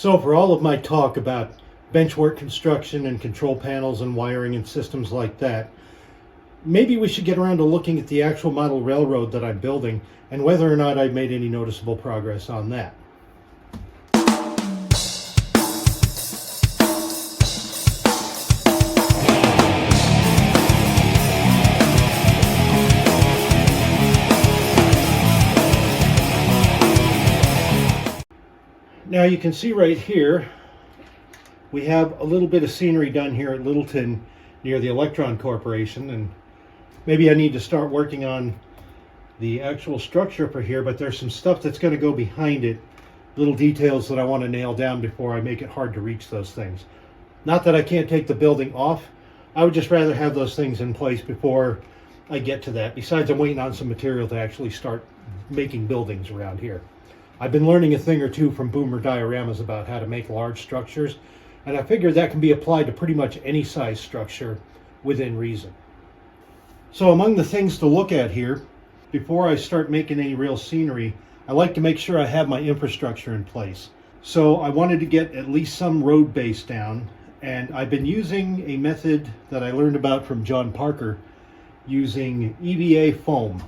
So for all of my talk about benchwork construction and control panels and wiring and systems like that, maybe we should get around to looking at the actual model railroad that I'm building and whether or not I've made any noticeable progress on that. Now you can see right here, we have a little bit of scenery done here at Littleton near the Electron Corporation, and maybe I need to start working on the actual structure for here, but there's some stuff that's going to go behind it, little details that I want to nail down before I make it hard to reach those things. Not that I can't take the building off, I would just rather have those things in place before I get to that. Besides, I'm waiting on some material to actually start making buildings around here. I've been learning a thing or two from Boomer dioramas about how to make large structures, and I figure that can be applied to pretty much any size structure within reason. So among the things to look at here, before I start making any real scenery, I like to make sure I have my infrastructure in place. So I wanted to get at least some road base down, and I've been using a method that I learned about from John Parker using EVA foam.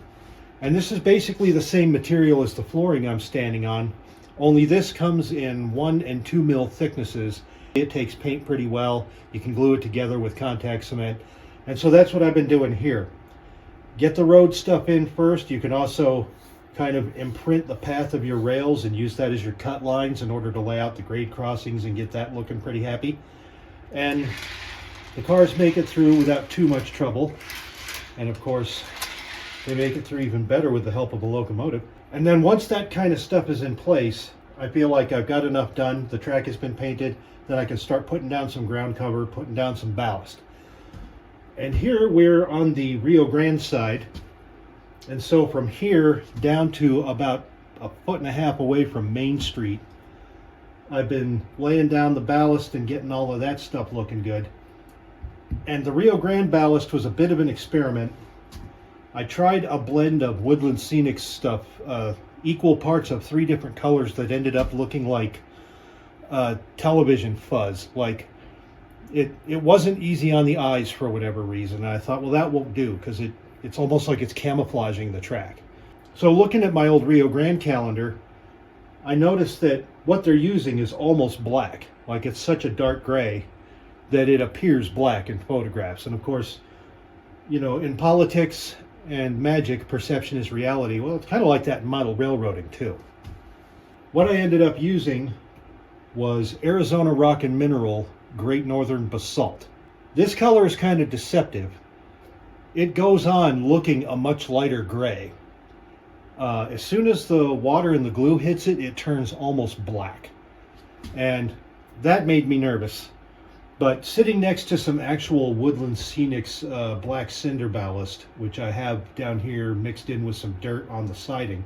And this is basically the same material as the flooring I'm standing on, only this comes in 1 and 2 mil thicknesses. It takes paint pretty well. You can glue it together with contact cement. And so that's what I've been doing here. Get the road stuff in first. You can also kind of imprint the path of your rails and use that as your cut lines in order to lay out the grade crossings and get that looking pretty happy. And the cars make it through without too much trouble. And of course, they make it through even better with the help of a locomotive. And then once that kind of stuff is in place, I feel like I've got enough done. The track has been painted. Then I can start putting down some ground cover, putting down some ballast. And here we're on the Rio Grande side. And so from here down to about 1.5 feet away from Main Street, I've been laying down the ballast and getting all of that stuff looking good. And the Rio Grande ballast was a bit of an experiment. I tried a blend of Woodland Scenic stuff, equal parts of 3 different colors that ended up looking like television fuzz. Like it wasn't easy on the eyes for whatever reason. And I thought, well, that won't do because it's almost like it's camouflaging the track. So looking at my old Rio Grande calendar, I noticed that what they're using is almost black. Like it's such a dark gray that it appears black in photographs. And of course, you know, in politics and magic, perception is reality. Well, it's kind of like that in model railroading too. What I ended up using was Arizona Rock and Mineral Great Northern Basalt. This color is kind of deceptive. It goes on looking a much lighter gray. As soon as the water and the glue hits it, it turns almost black. And that made me nervous. But sitting next to some actual Woodland Scenics black cinder ballast, which I have down here mixed in with some dirt on the siding,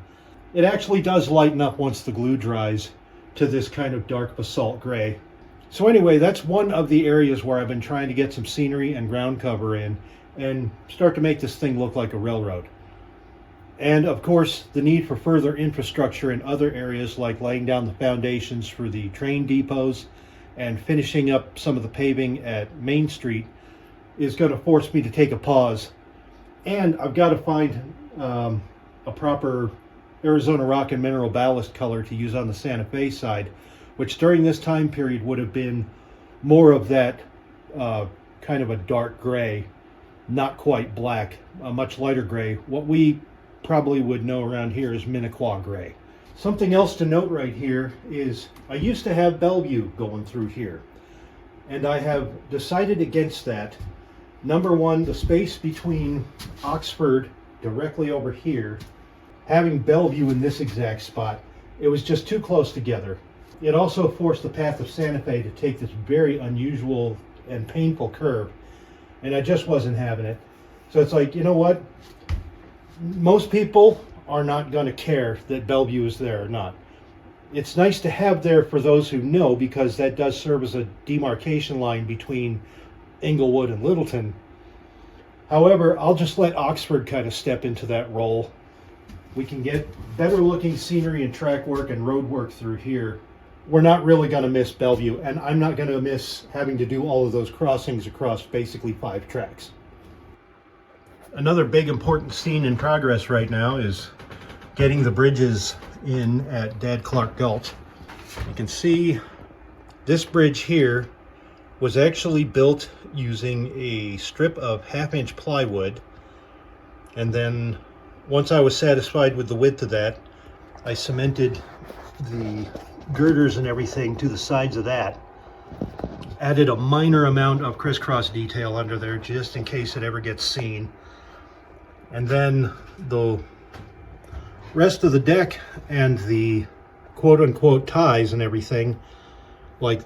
it actually does lighten up once the glue dries to this kind of dark basalt gray. So anyway, that's one of the areas where I've been trying to get some scenery and ground cover in and start to make this thing look like a railroad. And of course, the need for further infrastructure in other areas, like laying down the foundations for the train depots and finishing up some of the paving at Main Street, is going to force me to take a pause. And I've got to find a proper Arizona Rock and Mineral ballast color to use on the Santa Fe side, which during this time period would have been more of that kind of a dark gray, not quite black, a much lighter gray. What we probably would know around here is Minnequa gray. Something else to note right here is I used to have Bellevue going through here, and I have decided against that. Number one, the space between Oxford directly over here, having Bellevue in this exact spot, it was just too close together. It also forced the path of Santa Fe to take this very unusual and painful curve, and I just wasn't having it. So it's like, you know what? Most people are not going to care that Bellevue is there or not. It's nice to have there for those who know, because that does serve as a demarcation line between Englewood and Littleton. However, I'll just let Oxford kind of step into that role. We can get better looking scenery and track work and road work through here we're not really going to miss Bellevue, and I'm not going to miss having to do all of those crossings across basically 5 tracks. Another big important scene in progress right now is getting the bridges in at Dad Clark Gulch. You can see this bridge here was actually built using a strip of 1/2-inch plywood, and then once I was satisfied with the width of that, I cemented the girders and everything to the sides of that. Added a minor amount of crisscross detail under there just in case it ever gets seen. And then the rest of the deck and the quote-unquote ties and everything, like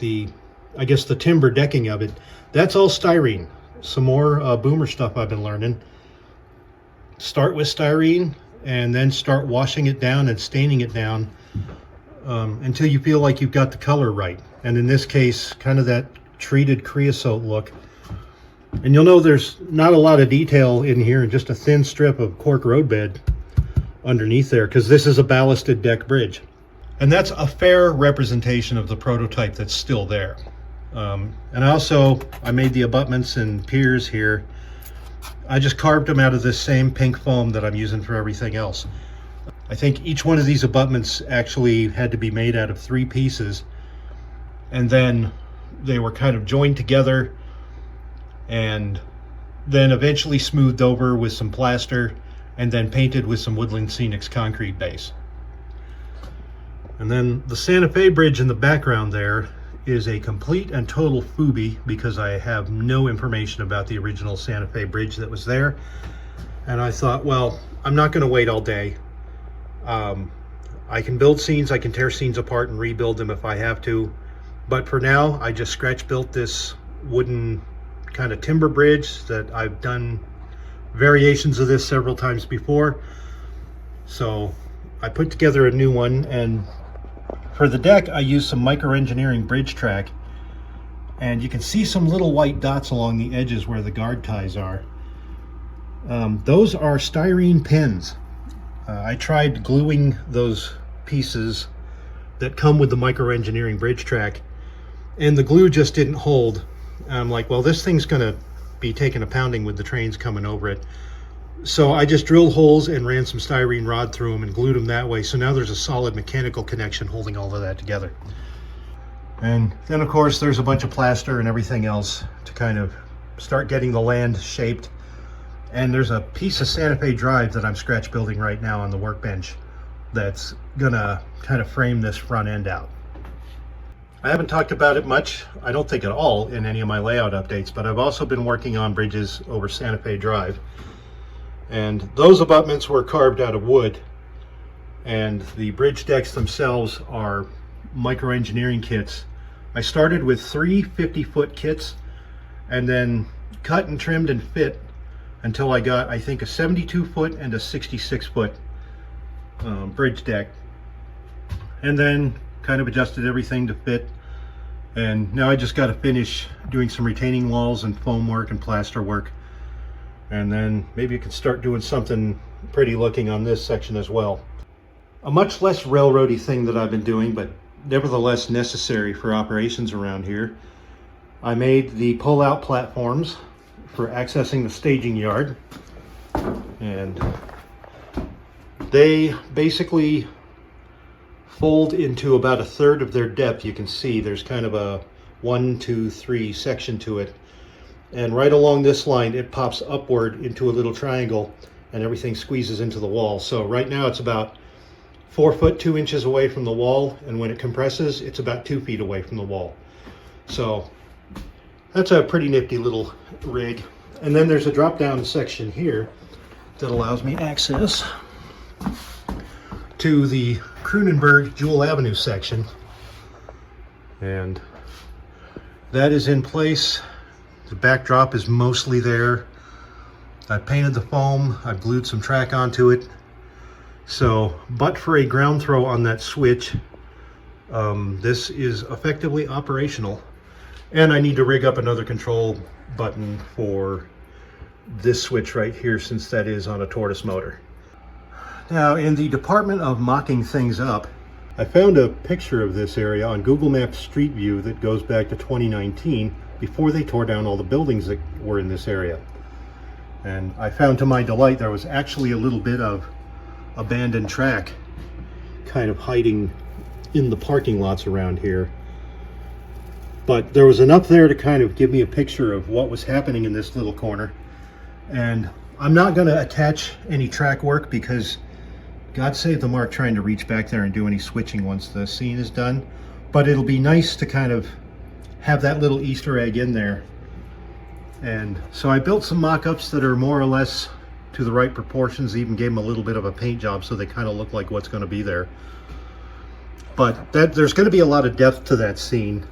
I guess the timber decking of it, that's all styrene. Some more boomer stuff I've been learning. Start with styrene and then start washing it down and staining it down until you feel like you've got the color right. And in this case, kind of that treated creosote look. And you'll know there's not a lot of detail in here, just a thin strip of cork roadbed underneath there, because this is a ballasted deck bridge. And that's a fair representation of the prototype that's still there. And I made the abutments and piers here. I just carved them out of this same pink foam that I'm using for everything else. I think each one of these abutments actually had to be made out of 3 pieces, and then they were kind of joined together and then eventually smoothed over with some plaster and then painted with some Woodland Scenics concrete base. And then the Santa Fe Bridge in the background there is a complete and total foobie, because I have no information about the original Santa Fe Bridge that was there. And I thought, well, I'm not going to wait all day. I can build scenes, I can tear scenes apart and rebuild them if I have to. But for now, I just scratch built this wooden kind of timber bridge that I've done variations of this several times before. So I put together a new one, and for the deck I used some micro-engineering bridge track, and you can see some little white dots along the edges where the guard ties are. Those are styrene pins. I tried gluing those pieces that come with the micro-engineering bridge track, and the glue just didn't hold. I'm like, well, this thing's gonna be taking a pounding with the trains coming over it. So I just drilled holes and ran some styrene rod through them and glued them that way. So now there's a solid mechanical connection holding all of that together. And then of course there's a bunch of plaster and everything else to kind of start getting the land shaped. And there's a piece of Santa Fe Drive that I'm scratch building right now on the workbench that's gonna kind of frame this front end out. I haven't talked about it much, I don't think at all, in any of my layout updates, but I've also been working on bridges over Santa Fe Drive. And those abutments were carved out of wood, and the bridge decks themselves are micro-engineering kits. I started with 3 50-foot kits and then cut and trimmed and fit until I got, I think, a 72-foot and a 66-foot bridge deck, and then kind of adjusted everything to fit. And now I just got to finish doing some retaining walls and foam work and plaster work, and then maybe you can start doing something pretty looking on this section as well. A much less railroady thing that I've been doing, but nevertheless necessary for operations around here. I made the pull-out platforms for accessing the staging yard, and they basically fold into about 1/3 of their depth. You can see there's kind of a 1, 2, 3 section to it, and right along this line it pops upward into a little triangle and everything squeezes into the wall. So right now it's about 4 foot 2 inches away from the wall, and when it compresses it's about 2 feet away from the wall. So that's a pretty nifty little rig. And then there's a drop down section here that allows me access to the Kroonenberg Jewel Avenue section, and that is in place. The backdrop is mostly there. I painted the foam, I've glued some track onto it. So, but for a ground throw on that switch, this is effectively operational. And I need to rig up another control button for this switch right here, since that is on a tortoise motor. Now, in the department of mocking things up, I found a picture of this area on Google Maps Street View that goes back to 2019, before they tore down all the buildings that were in this area. And I found, to my delight, there was actually a little bit of abandoned track kind of hiding in the parking lots around here. But there was enough there to kind of give me a picture of what was happening in this little corner. And I'm not going to attach any track work because God save the mark trying to reach back there and do any switching once the scene is done. But it'll be nice to kind of have that little Easter egg in there. And so I built some mock-ups that are more or less to the right proportions, even gave them a little bit of a paint job so they kind of look like what's going to be there. But there's going to be a lot of depth to that scene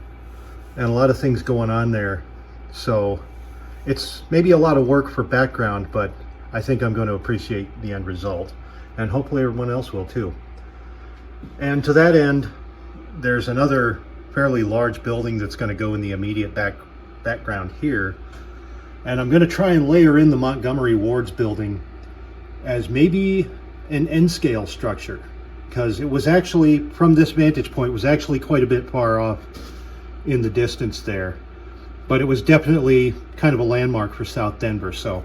and a lot of things going on there. So it's maybe a lot of work for background, but I think I'm going to appreciate the end result. And hopefully everyone else will too. And to that end, there's another fairly large building that's going to go in the immediate background here. And I'm going to try and layer in the Montgomery Ward's building as maybe an N-scale structure, because it was actually, from this vantage point, was actually quite a bit far off in the distance there. But it was definitely kind of a landmark for South Denver, so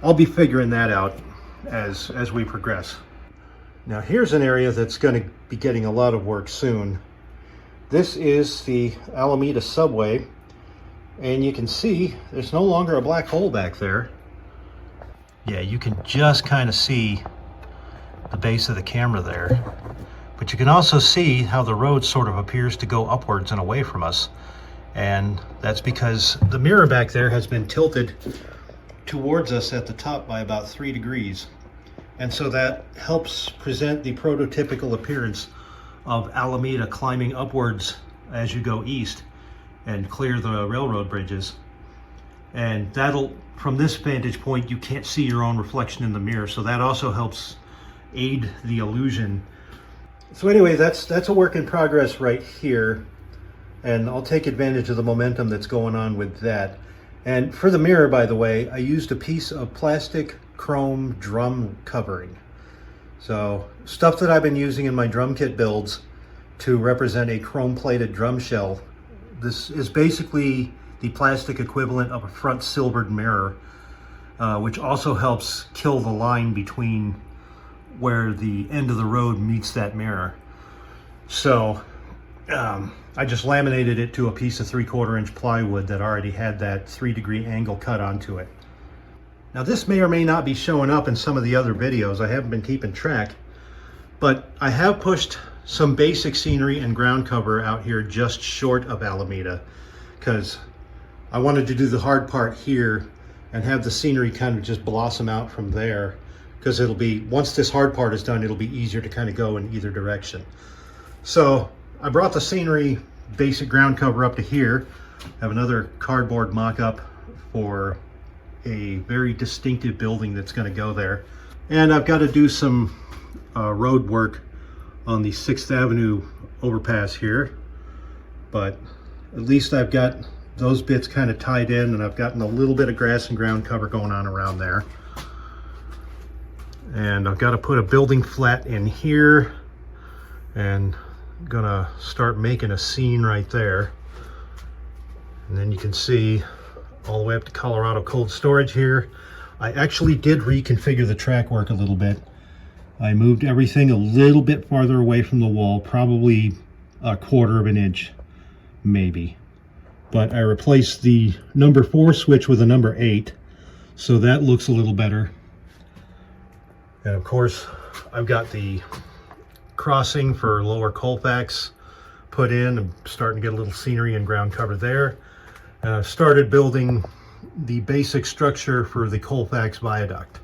I'll be figuring that out as we progress. Now here's an area that's going to be getting a lot of work soon. This is the Alameda subway. And you can see there's no longer a black hole back there. Yeah, you can just kind of see the base of the camera there. But you can also see how the road sort of appears to go upwards and away from us. And that's because the mirror back there has been tilted towards us at the top by about 3 degrees. And so that helps present the prototypical appearance of Alameda climbing upwards as you go east and clear the railroad bridges. And that'll, from this vantage point, you can't see your own reflection in the mirror, so that also helps aid the illusion. So anyway, that's a work in progress right here, and I'll take advantage of the momentum that's going on with that. And for the mirror, by the way, I used a piece of plastic chrome drum covering. So stuff that I've been using in my drum kit builds to represent a chrome plated drum shell. This is basically the plastic equivalent of a front silvered mirror, which also helps kill the line between where the end of the road meets that mirror. So I just laminated it to a piece of 3/4 inch plywood that already had that 3-degree angle cut onto it. Now this may or may not be showing up in some of the other videos. I haven't been keeping track, but I have pushed some basic scenery and ground cover out here just short of Alameda, because I wanted to do the hard part here and have the scenery kind of just blossom out from there, because it'll be, once this hard part is done, it'll be easier to kind of go in either direction. So I brought the scenery basic ground cover up to here. I have another cardboard mock-up for a very distinctive building that's going to go there. And I've got to do some road work on the 6th Avenue overpass here, but at least I've got those bits kind of tied in, and I've gotten a little bit of grass and ground cover going on around there. And I've got to put a building flat in here, and I'm gonna start making a scene right there. And then you can see all the way up to Colorado Cold Storage here. I actually did reconfigure the track work a little bit. I moved everything a little bit farther away from the wall, probably 1/4 inch, maybe. But I replaced the number 4 switch with a number 8, so that looks a little better. And of course, I've got the crossing for Lower Colfax put in. I'm starting to get a little scenery and ground cover there. And I've started building the basic structure for the Colfax viaduct.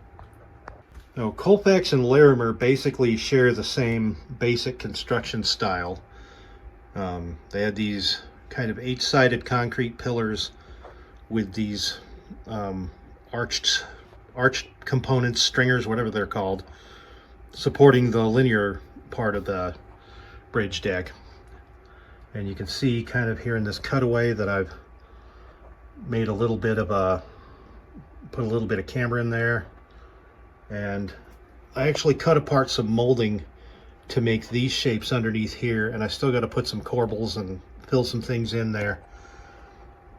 Now, Colfax and Larimer basically share the same basic construction style. They had these kind of 8-sided concrete pillars with these arched components, stringers, whatever they're called, supporting the linear part of the bridge deck. And you can see kind of here in this cutaway that I've made a little bit of put a little bit of camber in there. And I actually cut apart some molding to make these shapes underneath here, and I still got to put some corbels and fill some things in there.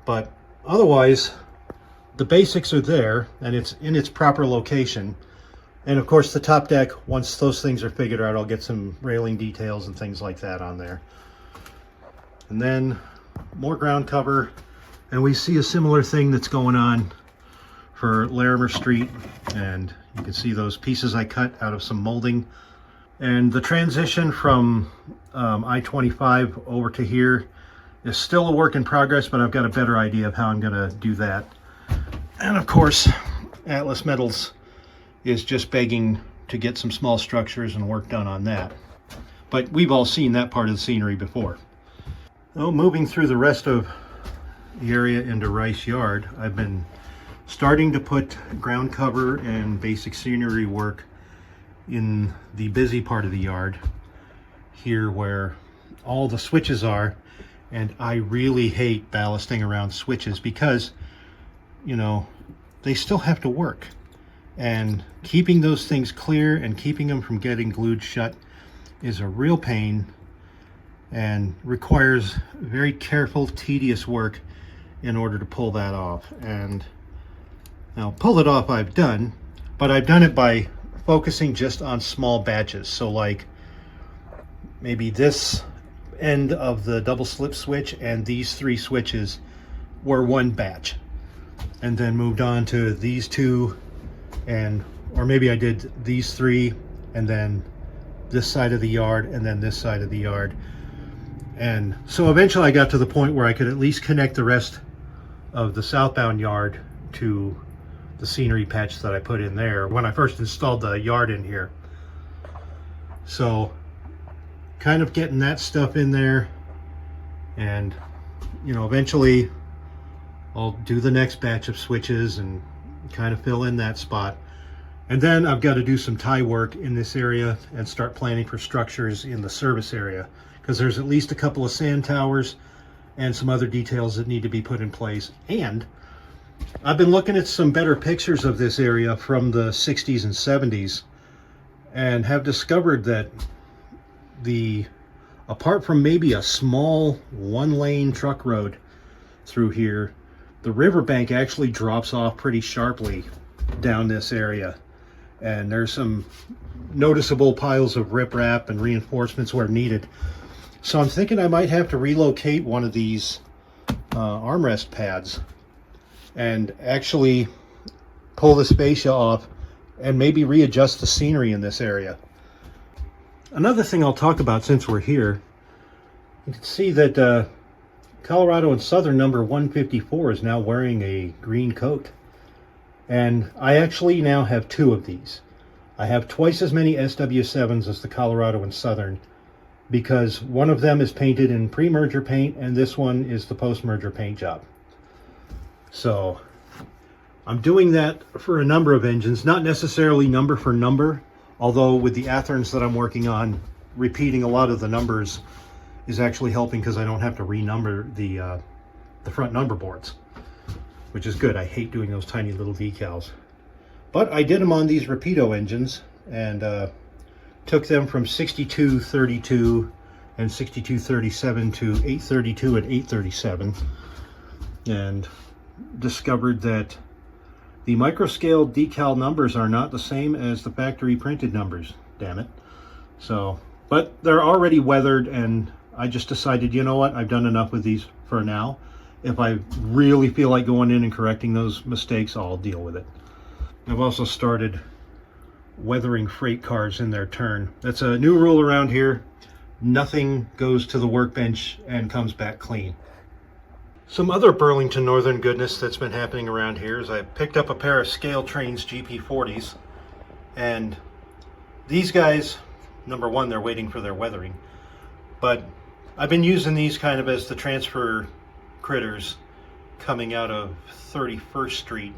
But otherwise, the basics are there, and it's in its proper location. And of course, the top deck, once those things are figured out, I'll get some railing details and things like that on there. And then more ground cover, and we see a similar thing that's going on for Larimer Street, and you can see those pieces I cut out of some molding. And the transition from I-25 over to here is still a work in progress, but I've got a better idea of how I'm going to do that. And of course, Atlas Metals is just begging to get some small structures and work done on that. But we've all seen that part of the scenery before. Well, moving through the rest of the area into Rice Yard, I've been starting to put ground cover and basic scenery work in the busy part of the yard here where all the switches are. And I really hate ballasting around switches because, you know, they still have to work. And keeping those things clear and keeping them from getting glued shut is a real pain and requires very careful, tedious work in order to pull that off. And now, pull it off I've done, but I've done it by focusing just on small batches. So like maybe this end of the double slip switch and these 3 switches were one batch, and then moved on to these 2, and or maybe I did these 3 and then this side of the yard and then this side of the yard. And so eventually I got to the point where I could at least connect the rest of the southbound yard to the scenery patch that I put in there when I first installed the yard in here. So kind of getting that stuff in there, and you know, eventually I'll do the next batch of switches and kind of fill in that spot. And then I've got to do some tie work in this area and start planning for structures in the service area, because there's at least a couple of sand towers and some other details that need to be put in place. And I've been looking at some better pictures of this area from the 60s and 70s and have discovered that apart from maybe a small 1-lane truck road through here, the riverbank actually drops off pretty sharply down this area. And there's some noticeable piles of riprap and reinforcements where needed. So I'm thinking I might have to relocate one of these armrest pads and actually pull the fascia off and maybe readjust the scenery in this area. Another thing I'll talk about since we're here, you can see that Colorado and Southern number 154 is now wearing a green coat. And I actually now have 2 of these. I have twice as many SW7s as the Colorado and Southern, because one of them is painted in pre-merger paint and this one is the post-merger paint job. So I'm doing that for a number of engines, not necessarily number for number, although with the Atherns that I'm working on, repeating a lot of the numbers is actually helping because I don't have to renumber the front number boards, which is good. I hate doing those tiny little decals. But I did them on these Rapido engines and took them from 6232 and 6237 to 832 and 837, and discovered that the microscale decal numbers are not the same as the factory printed numbers, damn it. So, but they're already weathered, and I just decided, you know what, I've done enough with these for now. If I really feel like going in and correcting those mistakes, I'll deal with it. I've also started weathering freight cars in their turn. That's a new rule around here. Nothing goes to the workbench and comes back clean. Some other Burlington Northern goodness that's been happening around here is I picked up a pair of Scale Trains GP40s, and these guys, number one, they're waiting for their weathering, but I've been using these kind of as the transfer critters coming out of 31st Street.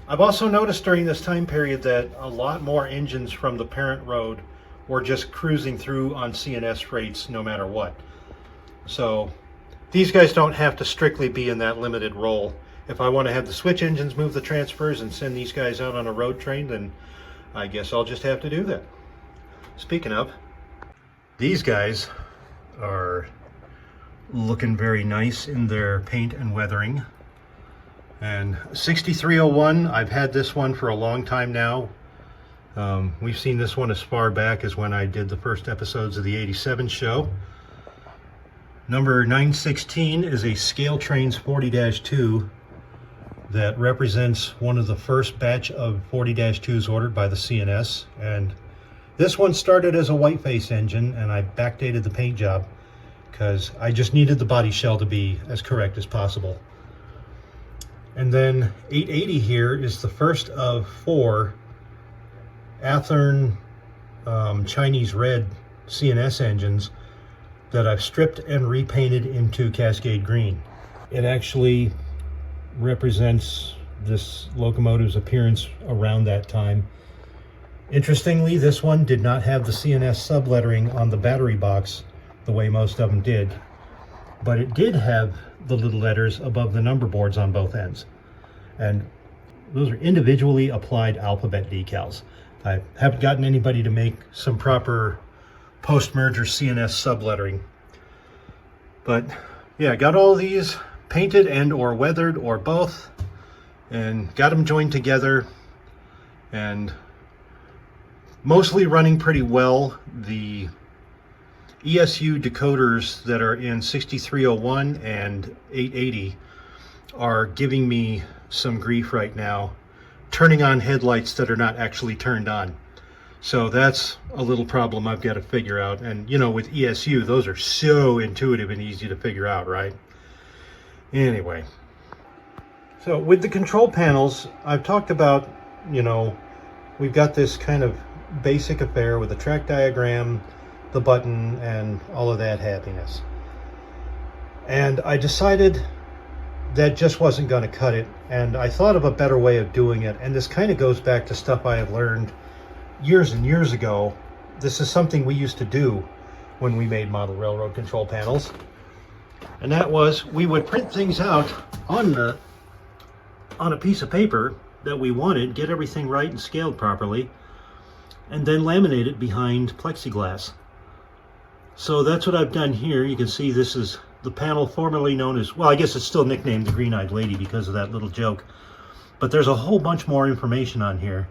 I've also noticed during this time period that a lot more engines from the parent road were just cruising through on CNS freights no matter what. So these guys don't have to strictly be in that limited role. If I want to have the switch engines move the transfers and send these guys out on a road train, then I guess I'll just have to do that. Speaking of, These guys are looking very nice in their paint and weathering. And 6301, I've had this one for a long time now. We've seen this one as far back as when I did the first episodes of the 87 show. Number 916 is a Scale Trains 40-2 that represents one of the first batch of 40-2s ordered by the CNS. And this one started as a whiteface engine, and I backdated the paint job because I just needed the body shell to be as correct as possible. And then 880 here is the first of 4 Athearn Chinese red CNS engines that I've stripped and repainted into Cascade green. It actually represents this locomotive's appearance around that time. Interestingly, this one did not have the CNS sublettering on the battery box the way most of them did, but it did have the little letters above the number boards on both ends. And those are individually applied alphabet decals. I haven't gotten anybody to make some proper post-merger CNS sublettering. But yeah, I got all these painted and or weathered or both, and got them joined together, and mostly running pretty well. The ESU decoders that are in 6301 and 880 are giving me some grief right now, turning on headlights that are not actually turned on. So that's a little problem I've got to figure out. And you know, with ESU, those are so intuitive and easy to figure out, right? Anyway, so with the control panels, I've talked about, you know, we've got this kind of basic affair with the track diagram, the button, and all of that happiness. And I decided that just wasn't going to cut it, and I thought of a better way of doing it. And this kind of goes back to stuff I have learned years and years ago. This is something we used to do when we made model railroad control panels, and that was we would print things out on a piece of paper that we wanted, get everything right and scaled properly, and then laminate it behind plexiglass. So that's what I've done here. You can see this is the panel formerly known as, well, I guess it's still nicknamed the Green-Eyed Lady because of that little joke. But there's a whole bunch more information on here.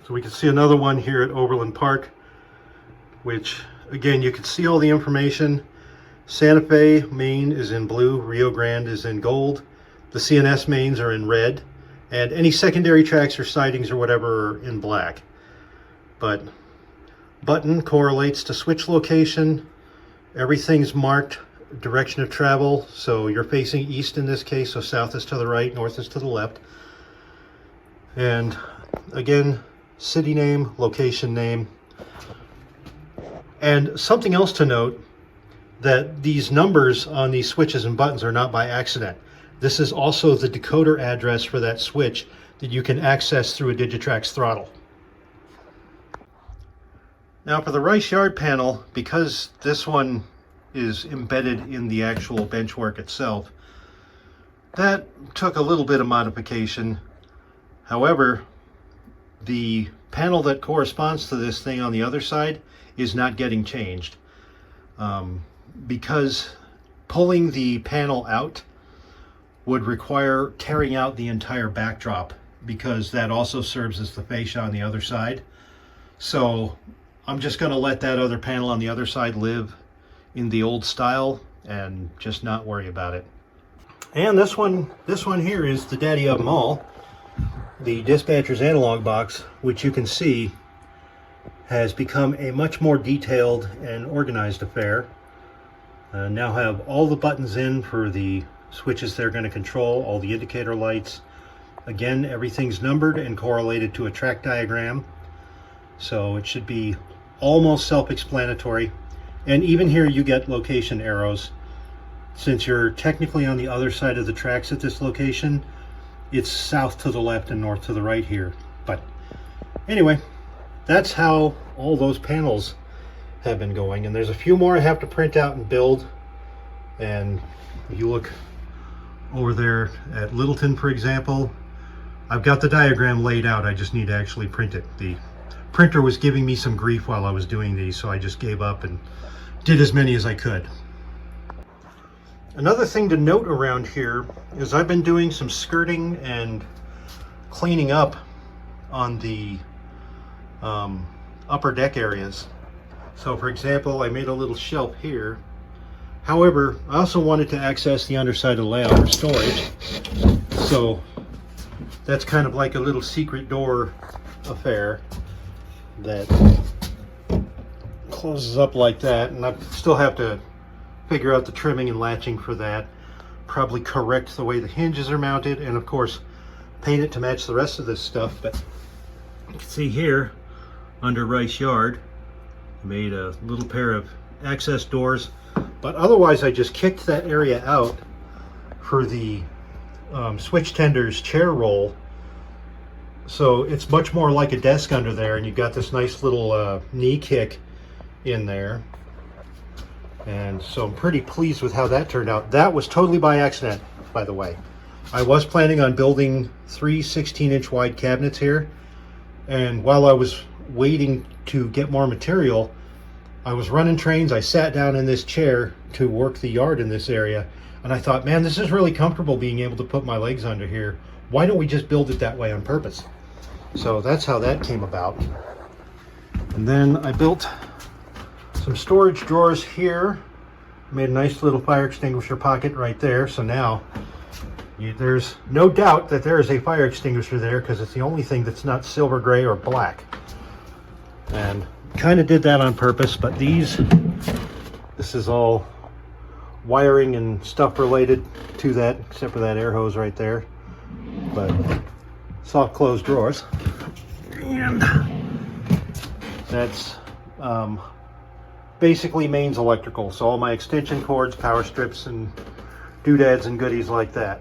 So we can see another one here at Overland Park, which, again, you can see all the information. Santa Fe main is in blue, Rio Grande is in gold, the CNS mains are in red, and any secondary tracks or sidings or whatever are in black. But button correlates to switch location. Everything's marked direction of travel, so you're facing east in this case, so south is to the right, north is to the left. And again, city name, location name. And something else to note, that these numbers on these switches and buttons are not by accident. This is also the decoder address for that switch that you can access through a Digitrax throttle. Now for the Rice Yard panel, because this one is embedded in the actual benchwork itself, that took a little bit of modification. However, the panel that corresponds to this thing on the other side is not getting changed, because pulling the panel out would require tearing out the entire backdrop, because that also serves as the fascia on the other side. So I'm just going to let that other panel on the other side live in the old style and just not worry about it. And this one here is the daddy of them all, the dispatcher's analog box, which you can see has become a much more detailed and organized affair. Now have all the buttons in for the switches they're going to control, all the indicator lights. Again, everything's numbered and correlated to a track diagram, so it should be almost self-explanatory. And even here you get location arrows. Since you're technically on the other side of the tracks at this location, it's south to the left and north to the right here. But anyway, that's how all those panels have been going. And there's a few more I have to print out and build. And if you look over there at Littleton, for example, I've got the diagram laid out. I just need to actually print it. The printer was giving me some grief while I was doing these, so I just gave up and did as many as I could. Another thing to note around here is I've been doing some skirting and cleaning up on the upper deck areas. So for example, I made a little shelf here. However, I also wanted to access the underside of the layout for storage. So that's kind of like a little secret door affair that closes up like that, and I still have to figure out the trimming and latching for that, probably correct the way the hinges are mounted, and of course paint it to match the rest of this stuff. But you can see here under Rice Yard I made a little pair of access doors, but otherwise I just kicked that area out for the switch tender's chair roll, so it's much more like a desk under there, and you've got this nice little knee kick in there. And so I'm pretty pleased with how that turned out. That was totally by accident, by the way. I was planning on building 3 16-inch wide cabinets here, and while I was waiting to get more material, I was running trains. I sat down in this chair to work the yard in this area, and I thought, man, this is really comfortable being able to put my legs under here. Why don't we just build it that way on purpose? So that's how that came about. And then I built some storage drawers here. Made a nice little fire extinguisher pocket right there. So now there's no doubt that there is a fire extinguisher there, because it's the only thing that's not silver gray or black. And kind of did that on purpose, but this is all wiring and stuff related to that, except for that air hose right there. But soft close drawers, and that's basically mains electrical, so all my extension cords, power strips, and doodads and goodies like that.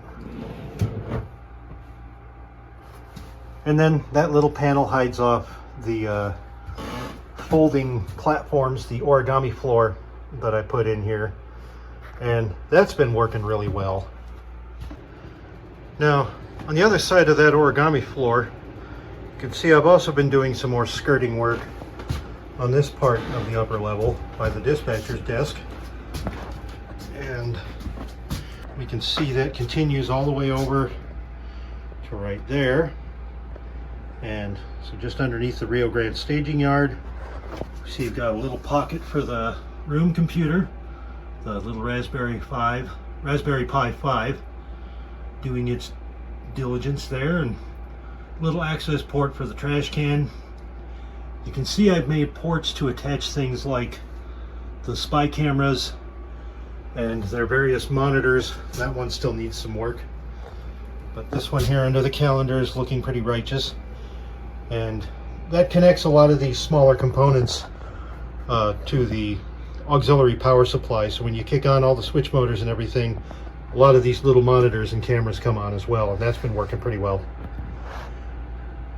And then that little panel hides off the folding platforms, the origami floor that I put in here, and that's been working really well. Now on the other side of that origami floor, you can see I've also been doing some more skirting work on this part of the upper level by the dispatcher's desk, and we can see that continues all the way over to right there. And so just underneath the Rio Grande staging yard, you see you've got a little pocket for the room computer, the little Raspberry Pi 5 doing its diligence there, and little access port for the trash can. You can see I've made ports to attach things like the spy cameras and their various monitors. That one still needs some work, but this one here under the calendar is looking pretty righteous, and that connects a lot of these smaller components to the auxiliary power supply. So when you kick on all the switch motors and everything, a lot of these little monitors and cameras come on as well, and that's been working pretty well.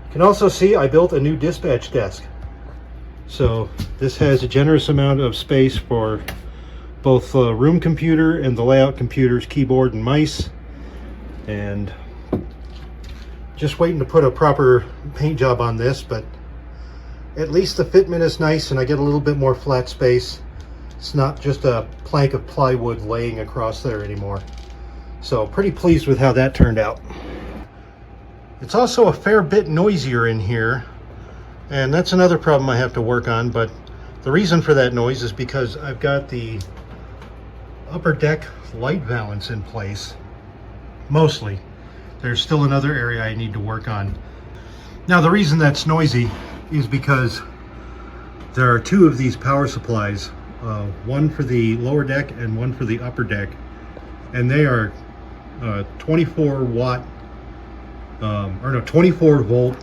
You can also see I built a new dispatch desk. So this has a generous amount of space for both the room computer and the layout computer's keyboard and mice, and just waiting to put a proper paint job on this, but at least the fitment is nice and I get a little bit more flat space. It's not just a plank of plywood laying across there anymore. So pretty pleased with how that turned out. It's also a fair bit noisier in here, and that's another problem I have to work on, but the reason for that noise is because I've got the upper deck light valance in place, mostly. There's still another area I need to work on. Now the reason that's noisy is because there are 2 of these power supplies, one for the lower deck and one for the upper deck, and they are 24 volt,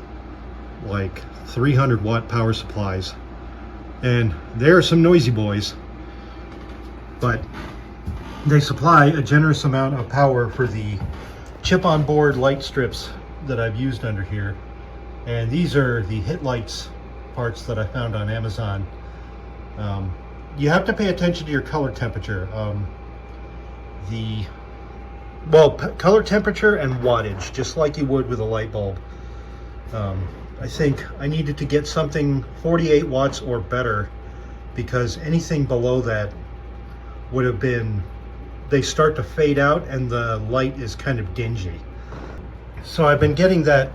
like 300 watt power supplies, and they're some noisy boys, but they supply a generous amount of power for the chip on board light strips that I've used under here. And these are the hit lights parts that I found on Amazon. You have to pay attention to your color temperature. Color temperature and wattage, just like you would with a light bulb. I think I needed to get something 48 watts or better, because anything below that would have been, they start to fade out and the light is kind of dingy. So I've been getting that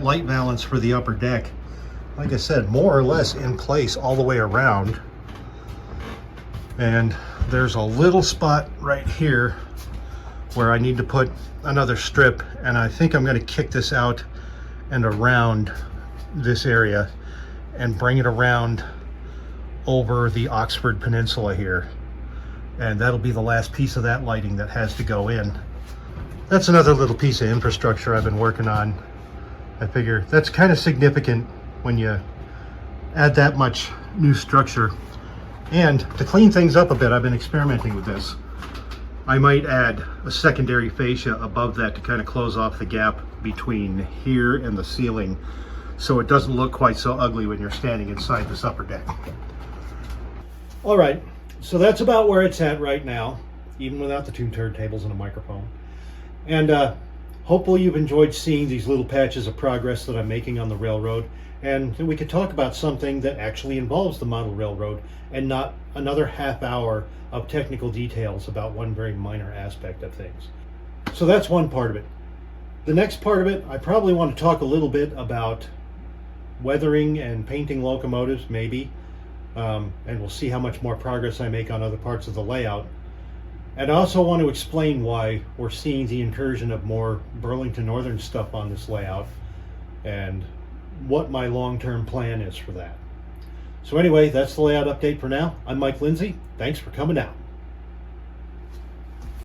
light balance for the upper deck, like I said, more or less in place all the way around. And there's a little spot right here where I need to put another strip, and I think I'm going to kick this out and around this area and bring it around over the Oxford Peninsula here. And that'll be the last piece of that lighting that has to go in. That's another little piece of infrastructure I've been working on. I figure that's kind of significant when you add that much new structure. And to clean things up a bit, I've been experimenting with this. I might add a secondary fascia above that to kind of close off the gap between here and the ceiling, so it doesn't look quite so ugly when you're standing inside this upper deck. All right, so that's about where it's at right now, even without the 2 turntables and a microphone. And hopefully you've enjoyed seeing these little patches of progress that I'm making on the railroad, and that we could talk about something that actually involves the model railroad and not another half hour of technical details about one very minor aspect of things. So that's one part of it. The next part of it, I probably want to talk a little bit about weathering and painting locomotives, maybe, and we'll see how much more progress I make on other parts of the layout. And I also want to explain why we're seeing the incursion of more Burlington Northern stuff on this layout, and what my long-term plan is for that. So anyway, that's the layout update for now. I'm Mike Lindsay. Thanks for coming out.